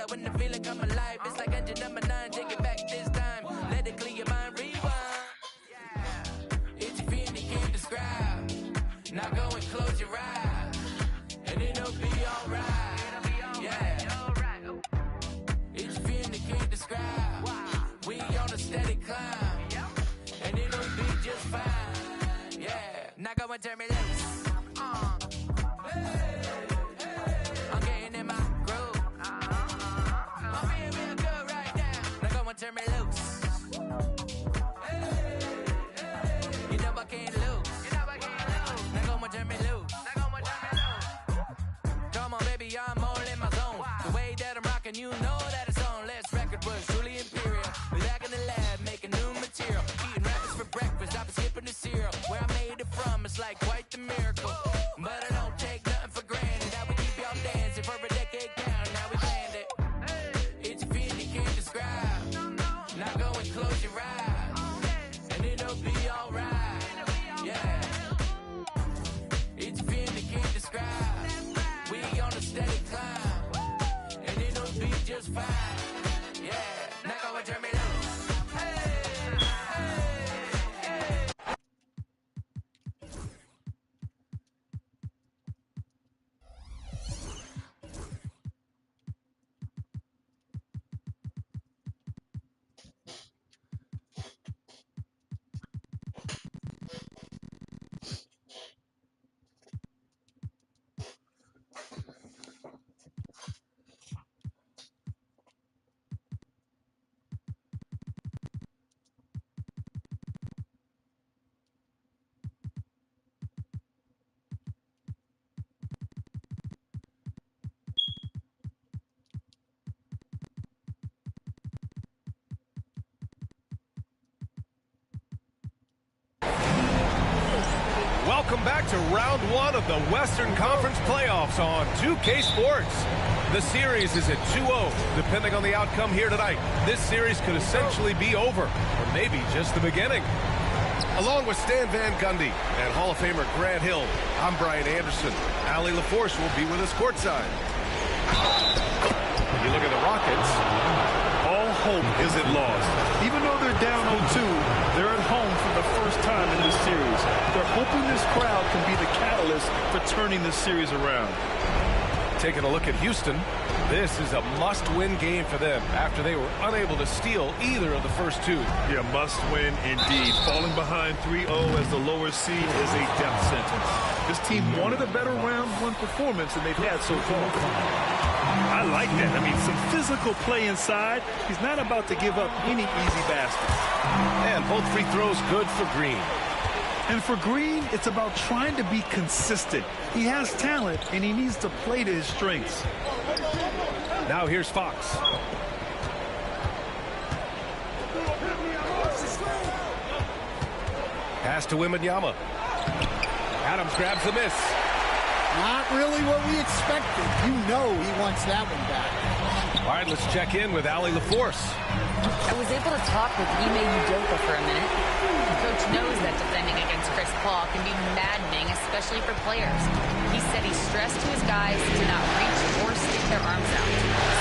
love when the feeling come alive. It's like engine number 9, take it back this time. Let it clear your mind, rewind. It's a feeling you can't describe. Now go and close your eyes, and it'll be alright. Yeah, it's a feeling you can't describe. We on a steady climb, and it'll be just fine. Yeah, now go and turn me loose. I'm getting in my groove. I'm feeling real good right now. Now go and turn me loose. You know I can't lose. Now go and turn me loose. Come on, baby, I'm all in my zone. The way that I'm rocking, you know that it's on. Last record was truly imperial. We're back in the lab, making new material. Eating rappers for breakfast, I was skipping the cereal. Where I made it from, it's like quite the miracle. But I don't take nothing for granted. Now we keep y'all dancing for a decade count. Now we planned it. It's a feeling you can't describe. Now go and close your eyes, and it'll be alright. Yeah. It's a feeling you can't describe. We on a steady climb, and it'll be just fine. Yeah. Now go and turn me loose. Welcome back to round one of the Western Conference playoffs on 2K Sports. The series is at 2-0. Depending on the outcome here tonight, this series could essentially be over, or maybe just the beginning. Along with Stan Van Gundy and Hall of Famer Grant Hill, I'm Brian Anderson. Allie LaForce will be with us courtside. You look at the Rockets. All hope isn't lost. Even though they're down 0-2, they're at home for the first time in this series. They're hoping this crowd can be the catalyst for turning this series around. Taking a look at Houston, this is a must-win game for them after they were unable to steal either of the first two. Yeah, must-win indeed. Falling behind 3-0 as the lower seed is a death sentence. This team wanted a better round one performance than they've had so far. I like that. I mean, some physical play inside. He's not about to give up any easy baskets. And both free throws good for Green. And for Green, it's about trying to be consistent. He has talent, and he needs to play to his strengths. Now here's Fox. Pass to Wembanyama. Adams grabs the miss. Not really what we expected. You know he wants that one back. All right, let's check in with Allie LaForce. I was able to talk with Ime Udoka for a minute. The coach knows that defending against Chris Paul can be maddening, especially for players. He said he stressed to his guys to not reach or stick their arms out,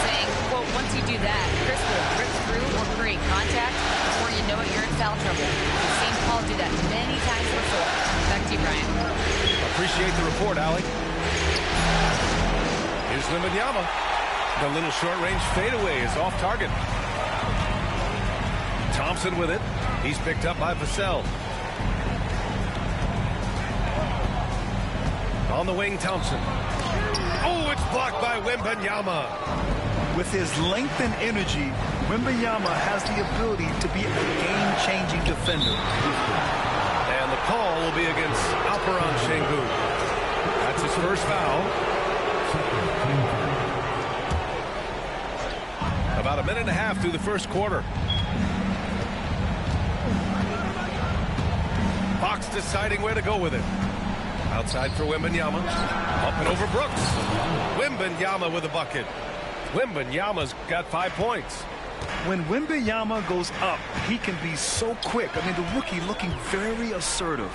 saying, quote, once you do that, Chris will rip through or create contact. Before you know it, you're in foul trouble. We've seen Paul do that many times before. Back to you, Brian. Appreciate the report, Allie. Here's Wembanyama. The little short-range fadeaway is off target. Thompson with it. He's picked up by Vassell. On the wing, Thompson. Oh, it's blocked by Wembanyama. With his length and energy, Wembanyama has the ability to be a game-changing defender. And the call will be against Alperen Sengun. That's his first foul. About a minute and a half through the first quarter. Fox deciding where to go with it. Outside for Wembanyama. Up and over Brooks. Wembanyama with a bucket. Wembanyama's got 5 points. When Wembanyama goes up, he can be so quick. I mean, the rookie looking very assertive.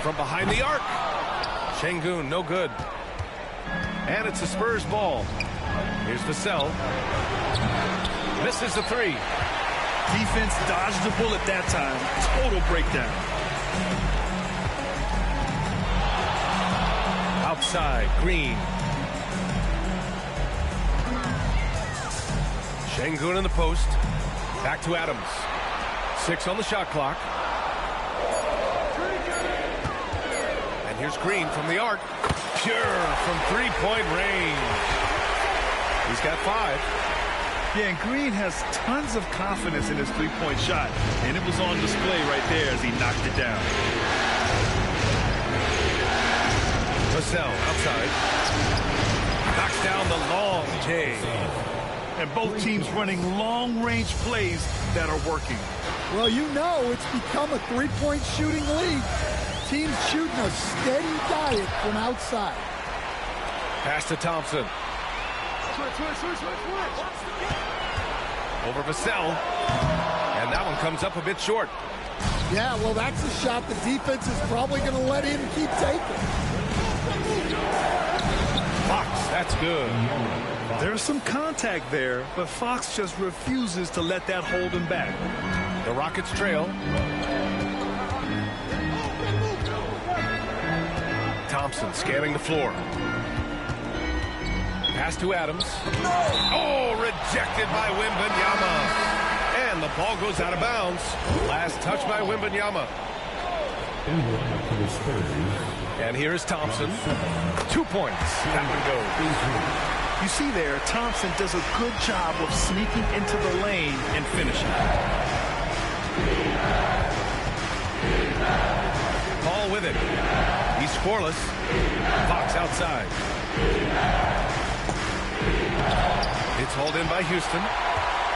From behind the arc. Sengun, no good. And it's a Spurs ball. Here's Vassell. Misses the three. Defense dodged the bullet that time. Total breakdown. Outside, Green. Şengün in the post. Back to Adams. 6 on the shot clock. And here's Green from the arc. Pure from three-point range. He's got 5. Yeah, and Green has tons of confidence in his three-point shot. And it was on display right there as he knocked it down. Vassell outside. Knocks down the long J. And both teams running long-range plays that are working. Well, you know it's become a three-point shooting league. Teams shooting a steady diet from outside. Pass to Thompson. Over Vassell. And that one comes up a bit short. Yeah, well, that's a shot the defense is probably going to let him keep taking. Fox, that's good. There's some contact there, but Fox just refuses to let that hold him back. The Rockets trail. Thompson scanning the floor. Pass to Adams. Oh, rejected by Wembanyama. And the ball goes out of bounds. Last touch by Wembanyama. And here's Thompson. 2 points. That one goes. You see there, Thompson does a good job of sneaking into the lane and finishing. Paul with it. He's scoreless. Fox outside. It's hauled in by Houston.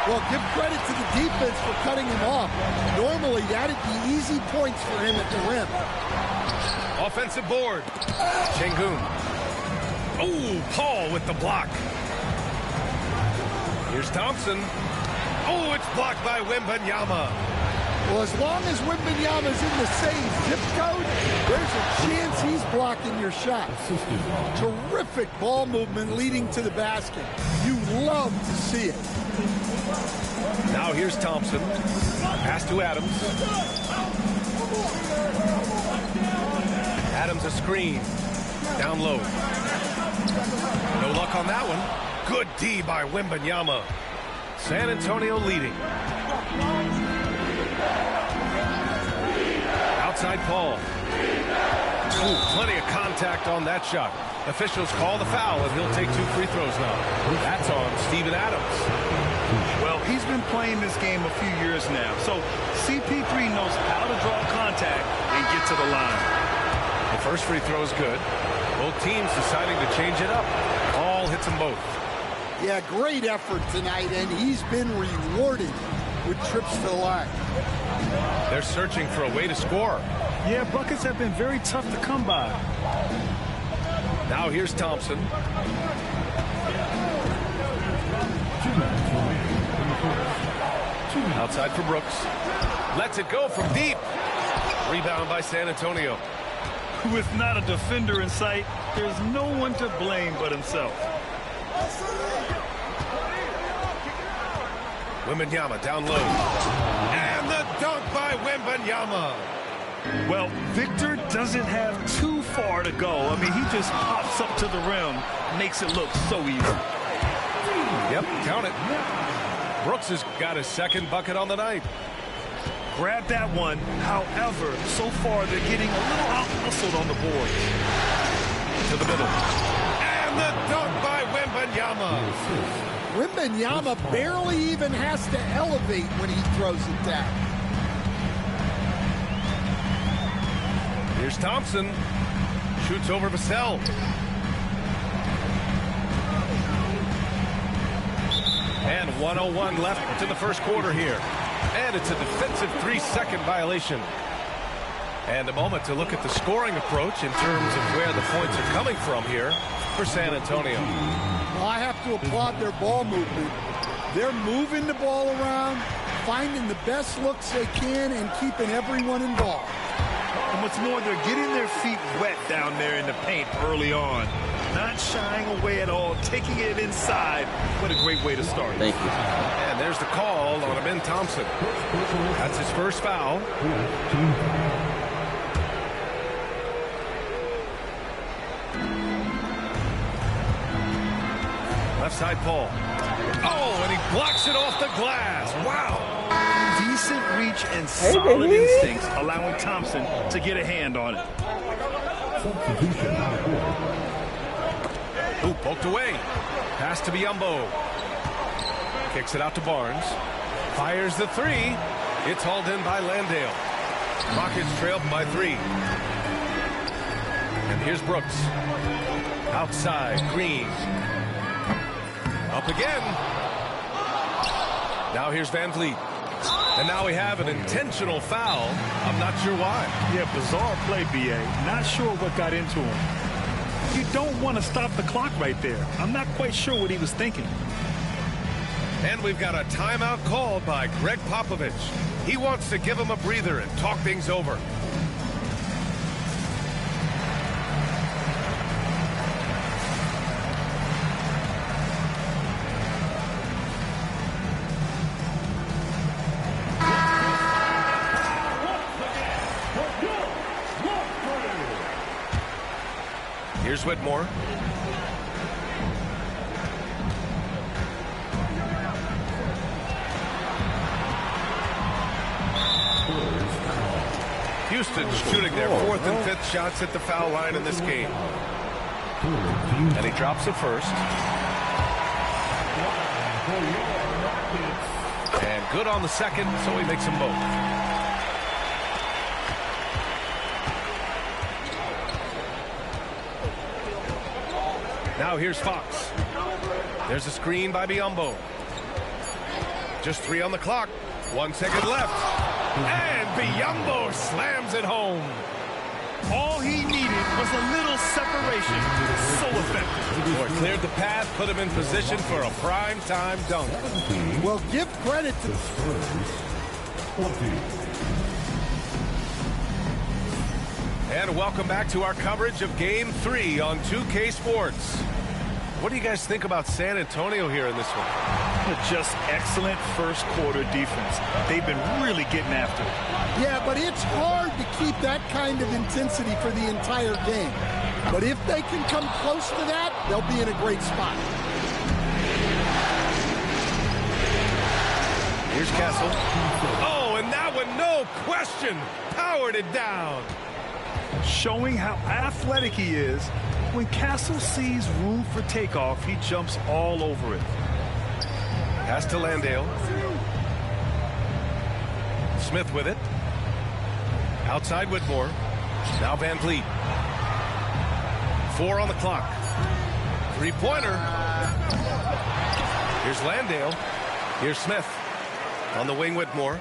Well, give credit to the defense for cutting him off. Normally, that'd be easy points for him at the rim. Offensive board. Şengün. Oh, Paul with the block. Here's Thompson. Oh, it's blocked by Wembanyama. Well, as long as Wembanyama's in the same zip code, there's a chance he's blocking your shot. Terrific ball movement leading to the basket. You love to see it. Now here's Thompson. Pass to Adams. Adams a screen. Down low. No luck on that one. Good D by Wembanyama. San Antonio leading. Outside Paul. Ooh, plenty of contact on that shot. Officials call the foul, and he'll take 2 free throws now. That's on Steven Adams. Well, he's been playing this game a few years now, so CP3 knows how to draw contact and get to the line. The first free throw is good. Both teams deciding to change it up. All hits them both. Yeah, great effort tonight, and he's been rewarded with trips to the line. They're searching for a way to score. Yeah, buckets have been very tough to come by. Now here's Thompson. Outside for Brooks. Lets it go from deep. Rebound by San Antonio. With not a defender in sight, there's no one to blame but himself. Wembanyama down low. And the dunk by Wembanyama. Well, Victor doesn't have too far to go. I mean, he just pops up to the rim, makes it look so easy. Yep, count it. Brooks has got his second bucket on the night. Grab that one. However, so far they're getting a little out-hustled on the boards. To the middle. And the dunk by Wembanyama. Wembanyama barely even has to elevate when he throws it down. Here's Thompson. Shoots over Vassell. And 1:01 left in the first quarter here. And it's a defensive 3-second violation. And a moment to look at the scoring approach in terms of where the points are coming from here for San Antonio. Well, I have to applaud their ball movement. They're moving the ball around, finding the best looks they can, and keeping everyone involved. And what's more, they're getting their feet wet down there in the paint early on. Not shying away at all, taking it inside. What a great way to start. Thank you. And there's the call on Amin Thompson. That's his first foul. Left side Paul. Oh, and he blocks it off the glass. Wow. Decent reach and solid instincts, allowing Thompson to get a hand on it. Ooh, poked away. Pass to Biyombo. Kicks it out to Barnes. Fires the three. It's hauled in by Landale. Rockets trail by 3. And here's Brooks. Outside, Green. Up again. Now here's Van Vliet. And now we have an intentional foul. I'm not sure why. Yeah, bizarre play, B.A. Not sure what got into him. You don't want to stop the clock right there. I'm not quite sure what he was thinking. And we've got a timeout called by Greg Popovich. He wants to give him a breather and talk things over. Here's Whitmore. Houston's shooting their 4th and 5th shots at the foul line in this game. And he drops it first. And good on the second, so he makes them both. Now here's Fox. There's a screen by Biyombo. Just 3 on the clock. 1 second left. And Biyombo slams it home. All he needed was a little separation. So effective. Boy, cleared the path, put him in position for a prime-time dunk. Well, give credit to... And welcome back to our coverage of Game 3 on 2K Sports. What do you guys think about San Antonio here in this one? Just excellent first quarter defense. They've been really getting after it. Yeah, but it's hard to keep that kind of intensity for the entire game. But if they can come close to that, they'll be in a great spot. Here's Kessel. Oh, and that one, no question, powered it down. Showing how athletic he is. When Castle sees room for takeoff, he jumps all over it. Pass to Landale. Smith with it. Outside Whitmore. Now Van Vliet. 4 on the clock. 3-pointer. Here's Landale. Here's Smith. On the wing, Whitmore.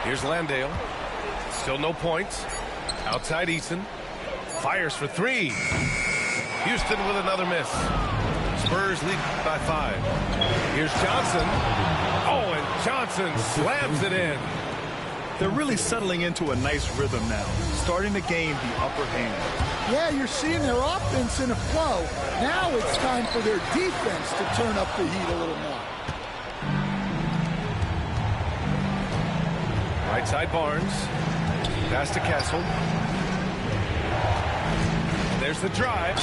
Here's Landale. Still no points. Outside Eason. Fires for 3. Houston with another miss. Spurs lead by 5. Here's Johnson. Oh, and Johnson slams it in. They're really settling into a nice rhythm now, starting to gain the upper hand. Yeah, you're seeing their offense in a flow. Now it's time for their defense to turn up the heat a little more. Right side Barnes. Pass to Kessel. There's the drive.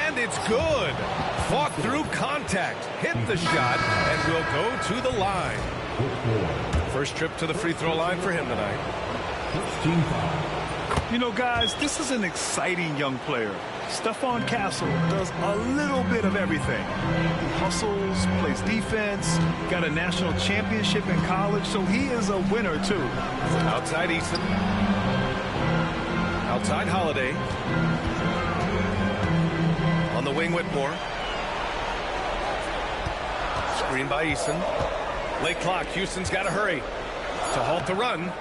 And it's good. Fought through contact. Hit the shot and will go to the line. First trip to the free throw line for him tonight. You know, guys, this is an exciting young player. Stephon Castle does a little bit of everything. He hustles, plays defense, got a national championship in college, so he is a winner, too. Outside Eason. Outside Holiday. On the wing, Whitmore. Screen by Eason. Late clock. Houston's got to hurry to halt the run.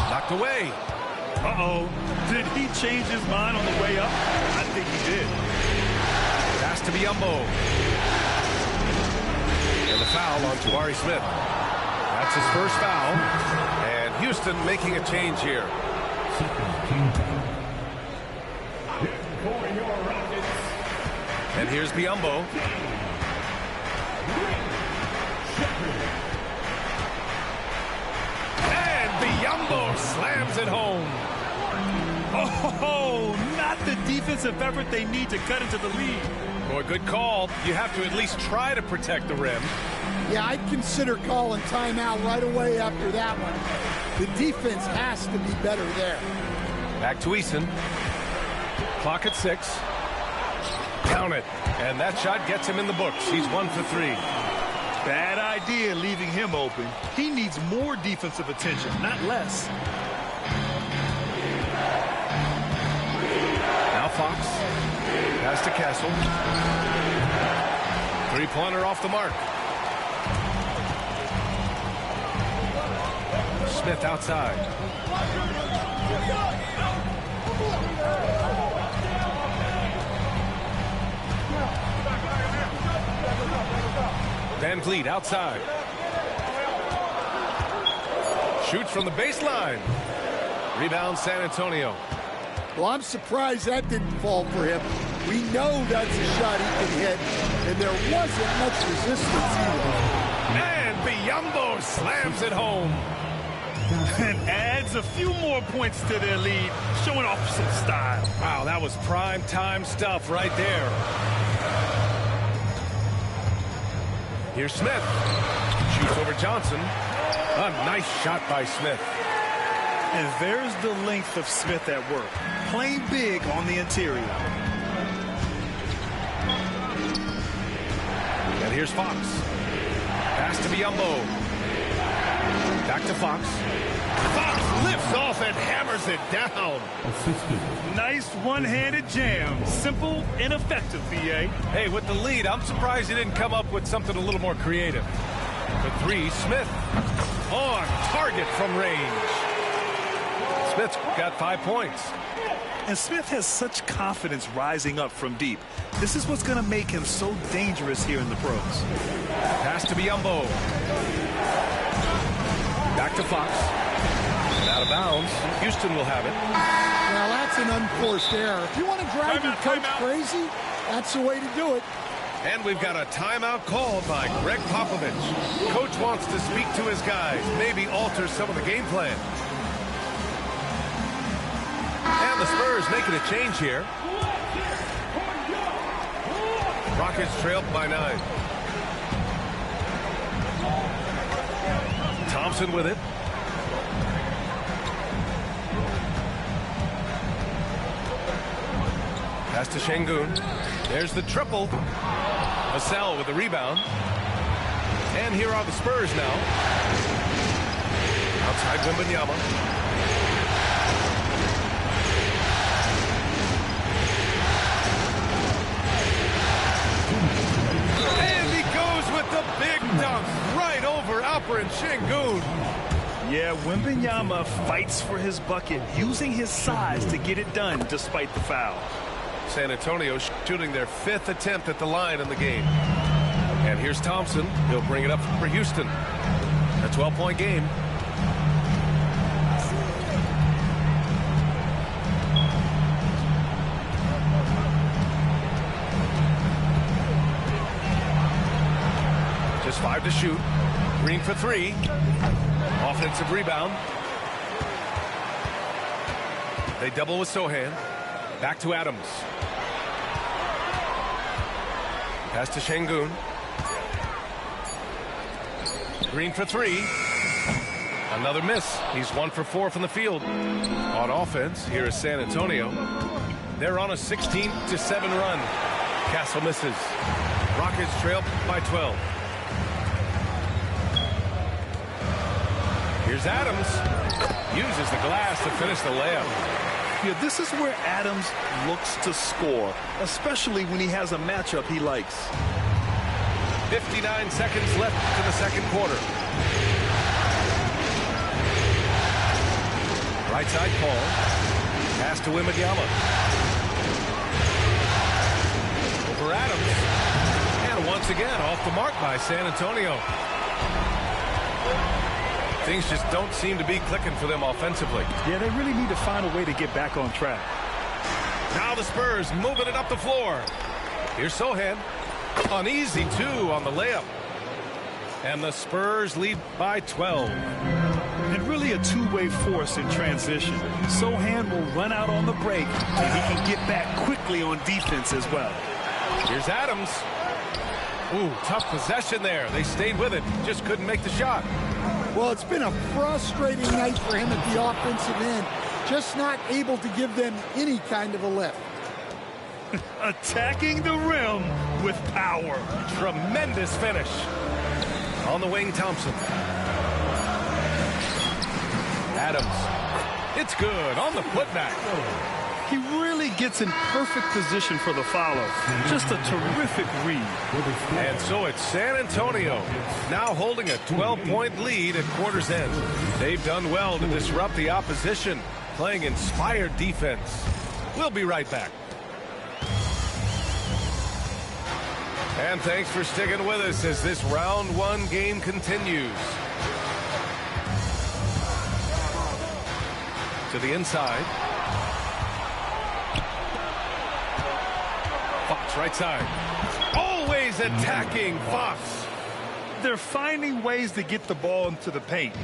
Knocked away. Uh-oh. Did he change his mind on the way up? I think he did. Pass to Biyombo. And the foul on Jabari Smith. That's his first foul. And Houston making a change here. And here's Biyombo. And Biyombo slams it home. Oh, not the defensive effort they need to cut into the lead. Boy, good call. You have to at least try to protect the rim. Yeah, I'd consider calling timeout right away after that one. The defense has to be better there. Back to Eason. Clock at 6. Count it. And that shot gets him in the books. He's 1 for 3. Bad idea leaving him open. He needs more defensive attention, not less. Now Fox. Pass to Castle. Three-pointer off the mark. Smith outside. Van Vliet outside. Shoots from the baseline. Rebound San Antonio. Well, I'm surprised that didn't fall for him. We know that's a shot he can hit, and there wasn't much resistance either. And Biyombo slams it home. And adds a few more points to their lead, showing off some style. Wow, that was prime time stuff right there. Here's Smith. Shoots over Johnson. A nice shot by Smith. And there's the length of Smith at work, playing big on the interior. And here's Fox. Pass to Biyombo. Back to Fox. Fox lifts off and hammers it down. Nice one-handed jam. Simple and effective, B.A. Hey, with the lead, I'm surprised he didn't come up with something a little more creative. For 3, Smith on target from range. Smith's got 5 points. And Smith has such confidence rising up from deep. This is what's going to make him so dangerous here in the pros. Pass to Biyombo. Back to Fox. Out of bounds. Houston will have it. Now, that's an unforced error. If you want to drive your coach crazy, that's the way to do it. And we've got a timeout called by Greg Popovich. Coach wants to speak to his guys, maybe alter some of the game plan. And the Spurs making a change here. Rockets trail by 9. Thompson with it. Pass to Şengün. There's the triple. Vassell with the rebound. And here are the Spurs now. Outside Wembanyama. And he goes with the big dunk right over Alperen Şengün. Yeah, Wembanyama fights for his bucket, using his size to get it done despite the foul. San Antonio shooting their 5th attempt at the line in the game. And here's Thompson. He'll bring it up for Houston. A 12-point game. Just 5 to shoot. Green for 3. Offensive rebound. They double with Sohan. Back to Adams. Pass to Şengün. Green for 3. Another miss. He's 1 for 4 from the field. On offense, here is San Antonio. They're on a 16-7 run. Castle misses. Rockets trail by 12. Here's Adams. Uses the glass to finish the layup. Yeah, this is where Adams looks to score, especially when he has a matchup he likes. 59 seconds left to the second quarter. Right side Paul. Pass to Wembanyama. Over Adams. And once again, off the mark by San Antonio. Things just don't seem to be clicking for them offensively. Yeah, they really need to find a way to get back on track. Now the Spurs moving it up the floor. Here's Sohan. An easy 2 on the layup. And the Spurs lead by 12. And really a two-way force in transition. Sohan will run out on the break, and he can get back quickly on defense as well. Here's Adams. Ooh, tough possession there. They stayed with it, just couldn't make the shot. Well, it's been a frustrating night for him at the offensive end. Just not able to give them any kind of a lift. Attacking the rim with power. Tremendous finish. On the wing, Thompson. Adams. It's good on the putback. He really gets in perfect position for the follow. Just a terrific read. And so it's San Antonio now holding a 12-point lead at quarter's end. They've done well to disrupt the opposition, playing inspired defense. We'll be right back. And thanks for sticking with us as this round 1 game continues. To the inside. Fox right side. Always attacking Fox. They're finding ways to get the ball into the paint.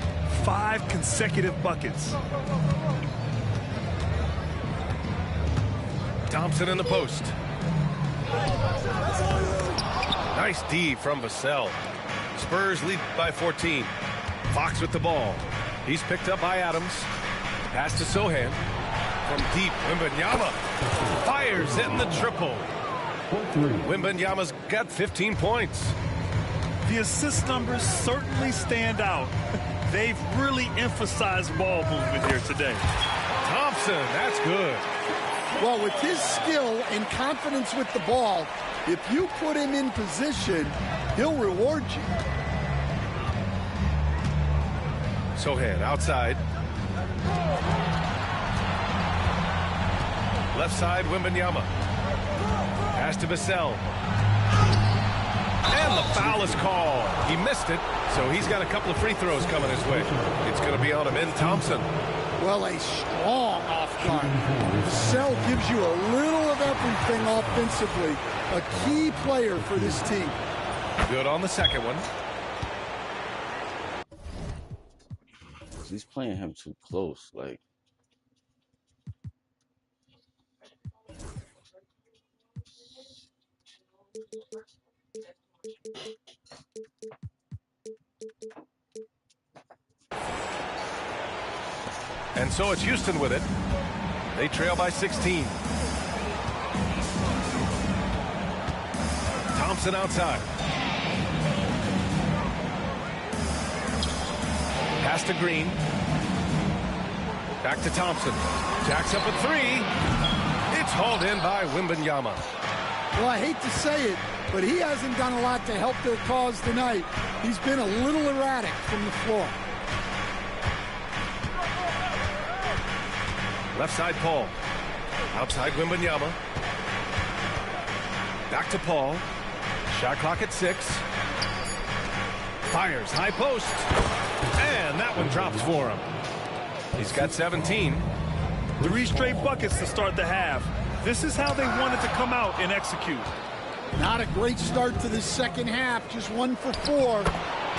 5 consecutive buckets. Thompson in the post. Nice D from Vassell. Spurs lead by 14. Fox with the ball. He's picked up by Adams. Pass to Sohan. From deep, Wembanyama fires in the triple. Wembanyama's got 15 points. The assist numbers certainly stand out. They've really emphasized ball movement here today. Thompson, that's good. Well, with his skill and confidence with the ball, if you put him in position, he'll reward you. Sohan outside. Left side, Wembanyama. Pass to Vassell. And the foul is called. He missed it, so he's got a couple of free throws coming his way. It's going to be on him in Thompson. Well, a strong off guard. Vassell gives you a little of everything offensively. A key player for this team. Good on the second one. He's playing him too close, like. And so it's Houston with it. They trail by 16. Thompson outside. Pass to Green. Back to Thompson. Jacks up a 3. It's hauled in by Wembanyama. Well, I hate to say it, but he hasn't done a lot to help their cause tonight. He's been a little erratic from the floor. Left side, Paul. Outside, Wembanyama. Back to Paul. Shot clock at 6. Fires, high post. And that one drops for him. He's got 17. 3 straight buckets to start the half. This is how they wanted to come out and execute. Not a great start to this second half. Just 1 for 4.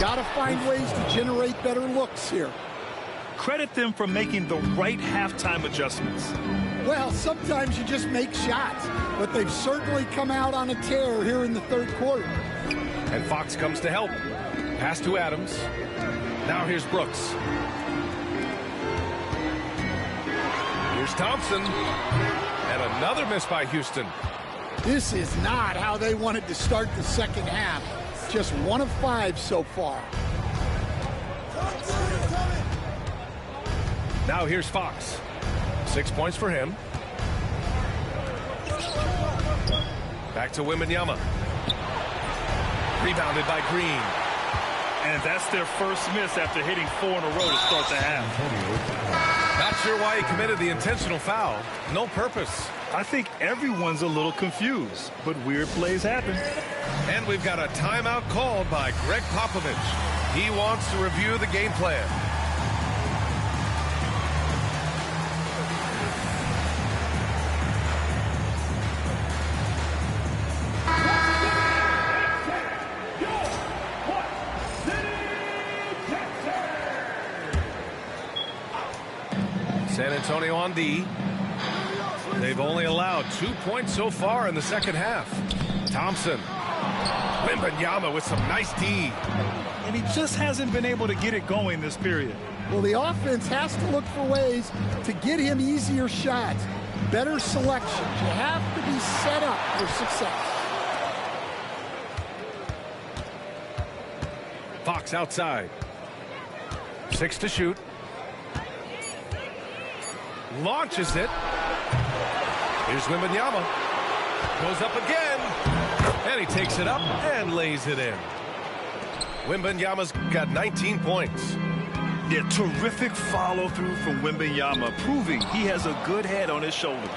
Got to find ways to generate better looks here. Credit them for making the right halftime adjustments. Well, sometimes you just make shots, but they've certainly come out on a tear here in the third quarter. And Fox comes to help. Pass to Adams. Now here's Brooks. Here's Thompson. And another miss by Houston. This is not how they wanted to start the second half. Just 1 of 5 so far. Now here's Fox. 6 points for him. Back to Wembanyama. Rebounded by Green. And that's their first miss after hitting 4 in a row to start the half. Not sure why he committed the intentional foul. No purpose. I think everyone's a little confused, but weird plays happen. And we've got a timeout called by Greg Popovich. He wants to review the game plan. San Antonio on D. They've only allowed 2 points so far in the second half. Thompson. Wembanyama with some nice D. And he just hasn't been able to get it going this period. Well, the offense has to look for ways to get him easier shots, better selections. You have to be set up for success. Fox outside. 6 to shoot. Launches it. Here's Wembanyama. Goes up again. And he takes it up and lays it in. Wembanyama's got 19 points. Yeah, terrific follow-through from Wembanyama, proving he has a good head on his shoulders.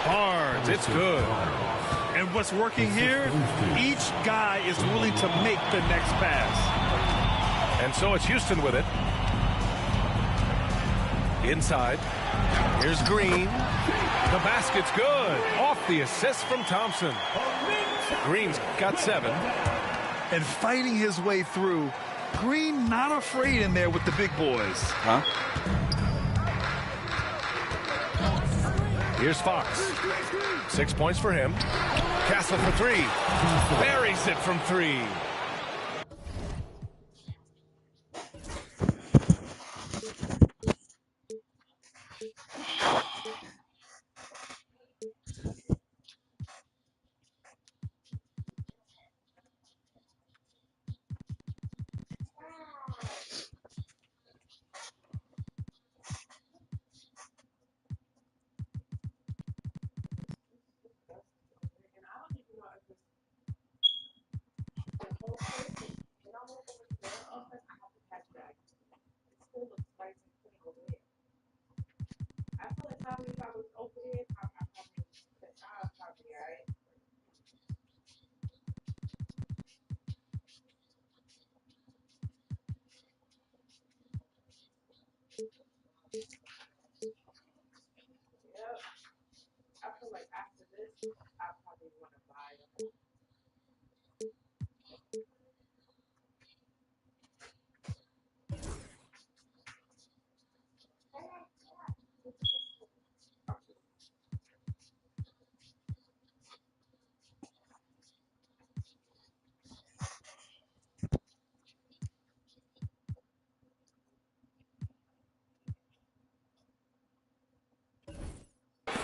Barnes, it's good. And what's working here, each guy is willing to make the next pass. And so it's Houston with it. Inside. Here's Green. The basket's good. Off the assist from Thompson. Green's got 7. And fighting his way through. Green not afraid in there with the big boys. Huh? Here's Fox. 6 points for him. Castle for 3. Buries it from 3.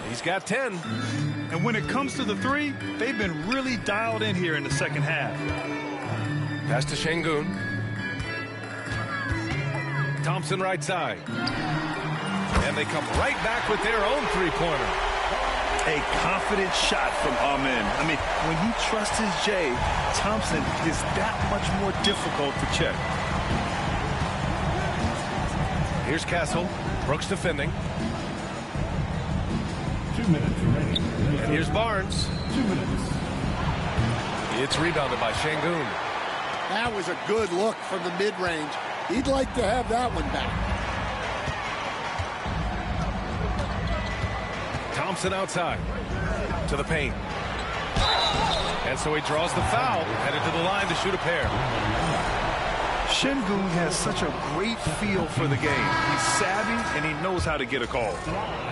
He's got 10. And when it comes to the 3, they've been really dialed in here in the second half. Pass to Şengün. Thompson right side. And they come right back with their own three-pointer. A confident shot from Amen. I mean, when he trusts his J, Thompson is that much more difficult to check. Here's Castle. Brooks defending. 2 minutes remaining. And here's Barnes. 2 minutes. It's rebounded by Şengün. That was a good look from the mid-range. He'd like to have that one back. Thompson outside to the paint. And so he draws the foul, headed to the line to shoot a pair. Şengün has such a great feel for the game. He's savvy, and he knows how to get a call.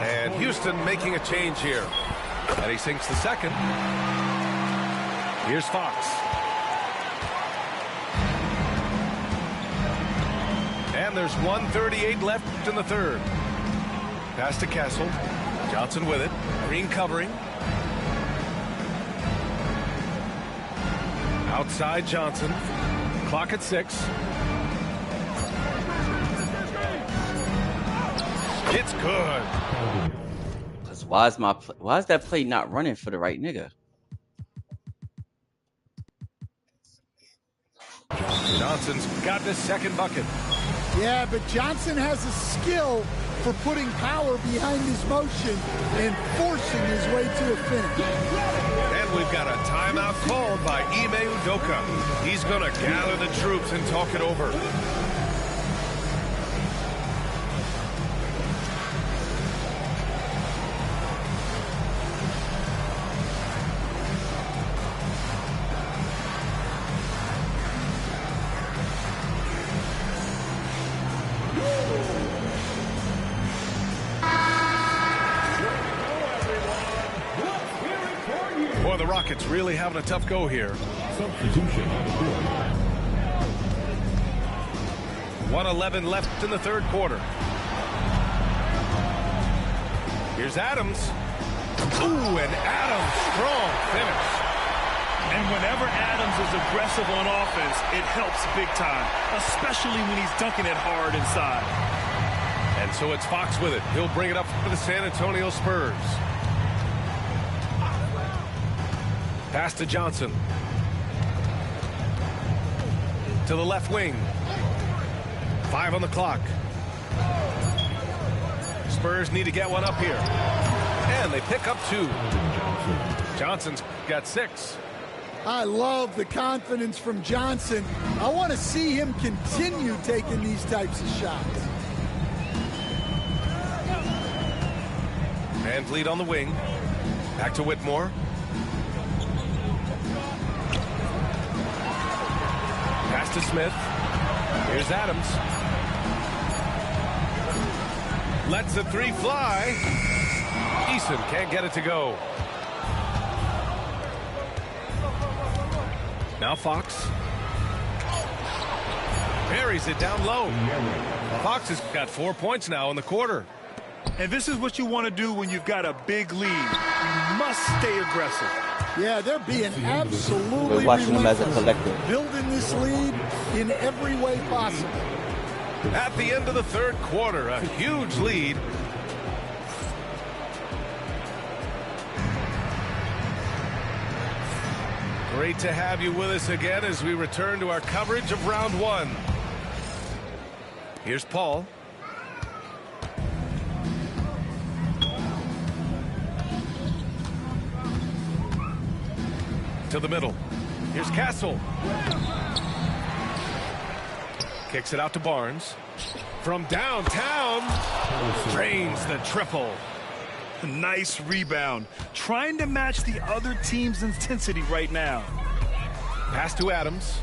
And Houston making a change here. And he sinks the second. Here's Fox. And there's 1:38 left in the third. Pass to Castle. Johnson with it. Green covering. Outside Johnson. Clock at 6. It's good. Cause why is that play not running for the right nigga? Johnson's got the second bucket. Yeah, but Johnson has a skill for putting power behind his motion and forcing his way to a finish. And we've got a timeout called by Ime Udoka. He's going to gather the troops and talk it over. Boy, the Rockets really having a tough go here. Substitution on the court. 1:11 left in the third quarter. Here's Adams. Ooh, and Adams, strong finish. And whenever Adams is aggressive on offense, it helps big time, especially when he's dunking it hard inside. And so it's Fox with it. He'll bring it up for the San Antonio Spurs. Pass to Johnson. To the left wing. 5 on the clock. Spurs need to get one up here. And they pick up 2. Johnson's got 6. I love the confidence from Johnson. I want to see him continue taking these types of shots. Van Vliet on the wing. Back to Whitmore. Pass to Smith. Here's Adams. Lets the 3 fly. Eason can't get it to go. Now Fox. Buries it down low. Fox has got 4 points now in the quarter. And this is what you want to do when you've got a big lead. You must stay aggressive. Yeah, they're being absolutely We're watching them as a relentless, collective. building this lead in every way possible. At the end of the third quarter, a huge lead. Great to have you with us again as we return to our coverage of round 1. Here's Paul. To the middle. Here's Castle. Kicks it out to Barnes. From downtown. Drains the triple. Nice rebound. Trying to match the other team's intensity right now. Pass to Adams.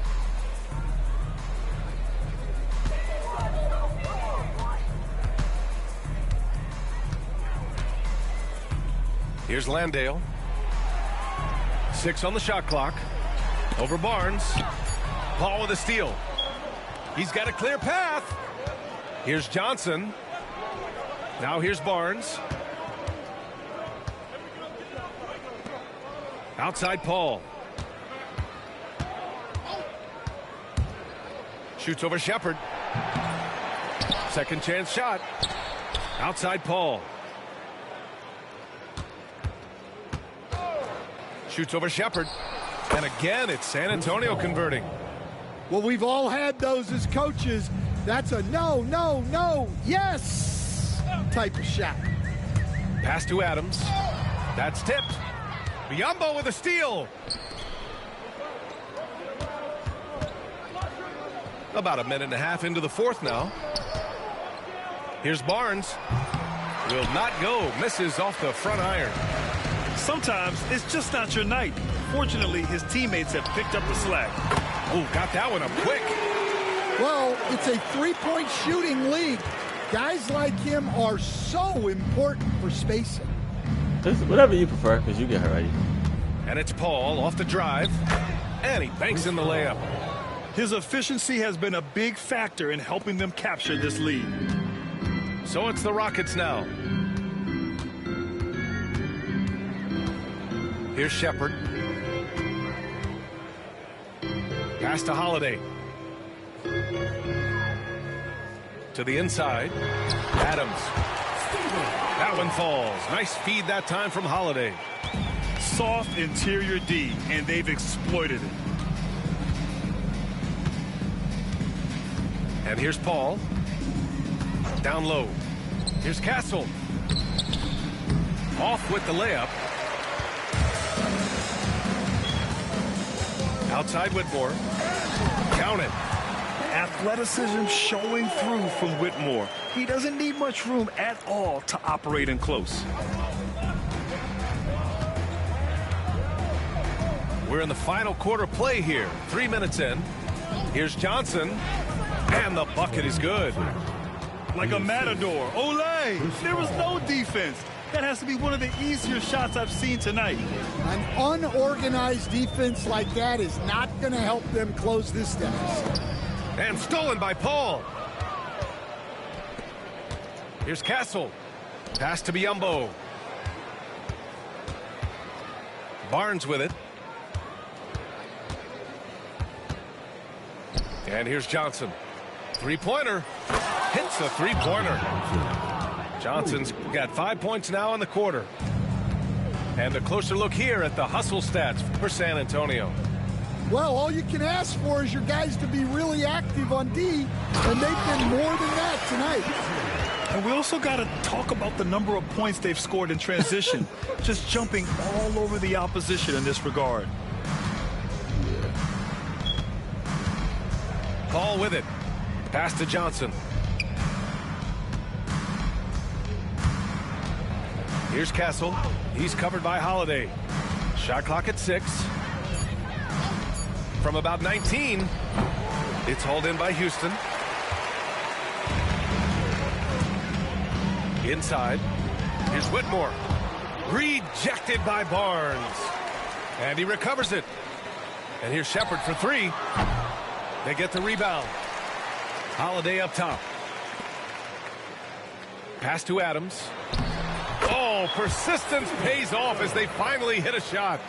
Here's Landale. 6 on the shot clock. Over Barnes. Paul with a steal. He's got a clear path. Here's Johnson. Now here's Barnes. Outside Paul. Shoots over Shepard. Second chance shot. Outside Paul. Shoots over Shepard. And again, it's San Antonio converting. Well, we've all had those as coaches. That's a no, no, no, yes type of shot. Pass to Adams. That's tipped. Biyombo with a steal. About a minute and a half into the fourth now. Here's Barnes. Will not go. Misses off the front iron. Sometimes it's just not your night. Fortunately, his teammates have picked up the slack. Oh, got that one up quick. Well, it's a three-point shooting league. Guys like him are so important for spacing. Whatever you prefer, because you get her ready. And it's Paul off the drive. And he banks in the layup. His efficiency has been a big factor in helping them capture this lead. So it's the Rockets now. Here's Shepard. Pass to Holiday. To the inside. Adams. That one falls. Nice feed that time from Holiday. Soft interior D, and they've exploited it. And here's Paul. Down low. Here's Castle. Off with the layup. Outside Whitmore. Count it. Athleticism showing through from Whitmore. He doesn't need much room at all to operate in close. We're in the final quarter play here. 3 minutes in. Here's Johnson. And the bucket is good. Like a matador. Olay! There was no defense. That has to be one of the easier shots I've seen tonight. An unorganized defense like that is not going to help them close this deficit. And stolen by Paul. Here's Castle. Pass to Biyombo. Barnes with it. And here's Johnson. Three-pointer. Hits a three-pointer. Johnson's got 5 points now in the quarter. And a closer look here at the hustle stats for San Antonio. Well, all you can ask for is your guys to be really active on D, and they've been more than that tonight. And we also got to talk about the number of points they've scored in transition. Just jumping all over the opposition in this regard. Paul with it. Pass to Johnson. Here's Castle. He's covered by Holiday. Shot clock at 6. From about 19, it's hauled in by Houston. Inside. Here's Whitmore. Rejected by Barnes. And he recovers it. And here's Shepard for 3. They get the rebound. Holiday up top. Pass to Adams. Oh, persistence pays off as they finally hit a shot.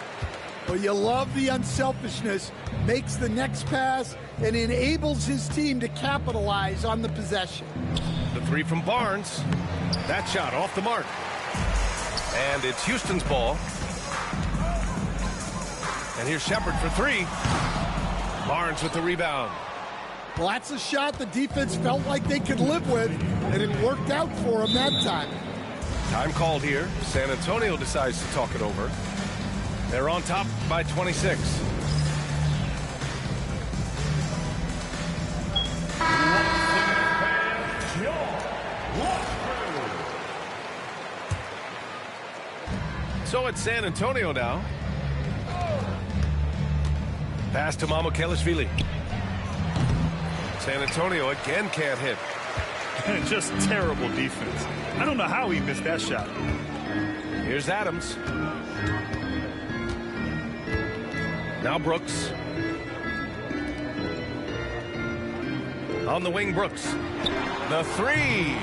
Well, you love the unselfishness. Makes the next pass and enables his team to capitalize on the possession. The 3 from Barnes. That shot off the mark. And it's Houston's ball. And here's Shepard for 3. Barnes with the rebound. Well, that's a shot the defense felt like they could live with, and it worked out for them that time. Time called here. San Antonio decides to talk it over. They're on top by 26. So it's San Antonio now. Pass to Mamukelashvili. San Antonio again can't hit. And just terrible defense. I don't know how he missed that shot. Here's Adams. Now Brooks. On the wing, Brooks. The 3.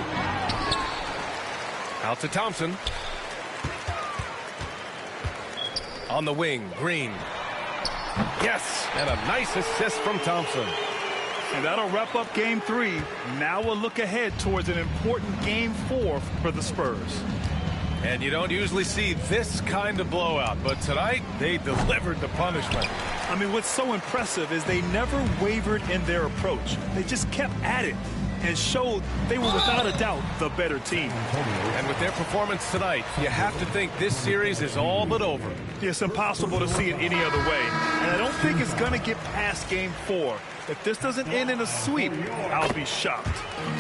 Out to Thompson. On the wing, Green. Yes, and a nice assist from Thompson. And that'll wrap up game 3. Now we'll look ahead towards an important game 4 for the Spurs. And you don't usually see this kind of blowout, but tonight they delivered the punishment. I mean, what's so impressive is they never wavered in their approach. They just kept at it and showed they were without a doubt the better team. And with their performance tonight, you have to think this series is all but over. It's impossible to see it any other way. And I don't think it's going to get past game 4. If this doesn't end in a sweep, I'll be shocked.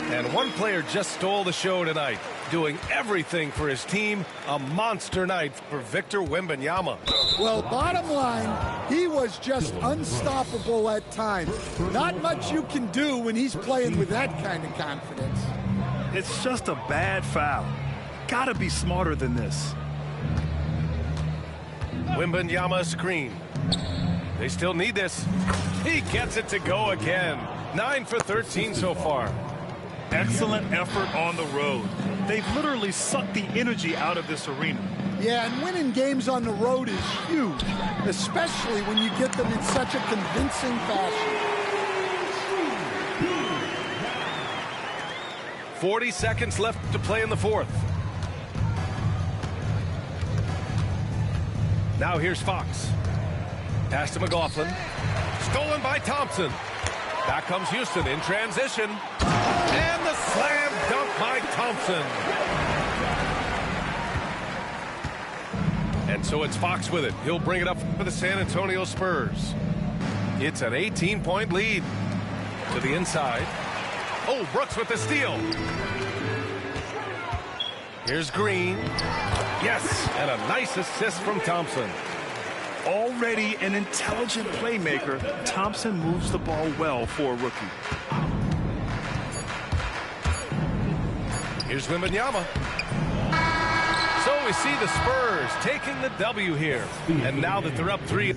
And one player just stole the show tonight, doing everything for his team. A monster night for Victor Wembanyama. Well, bottom line, he was just unstoppable at times. Not much you can do when he's playing with that kind of confidence. It's just a bad foul. Gotta be smarter than this. Wembanyama screen. They still need this. He gets it to go again. 9 for 13 so far. Excellent effort on the road. They've literally sucked the energy out of this arena. Yeah, and winning games on the road is huge, especially when you get them in such a convincing fashion. 40 seconds left to play in the 4th. Now here's Fox. Pass to McLaughlin. Stolen by Thompson. Back comes Houston in transition. And the slam dunk by Thompson. And so it's Fox with it. He'll bring it up for the San Antonio Spurs. It's an 18-point lead. To the inside. Oh, Brooks with the steal. Here's Green. Yes, and a nice assist from Thompson. Already an intelligent playmaker, Thompson moves the ball well for a rookie. Here's Wembanyama. So we see the Spurs taking the W here. And now that they're up 3.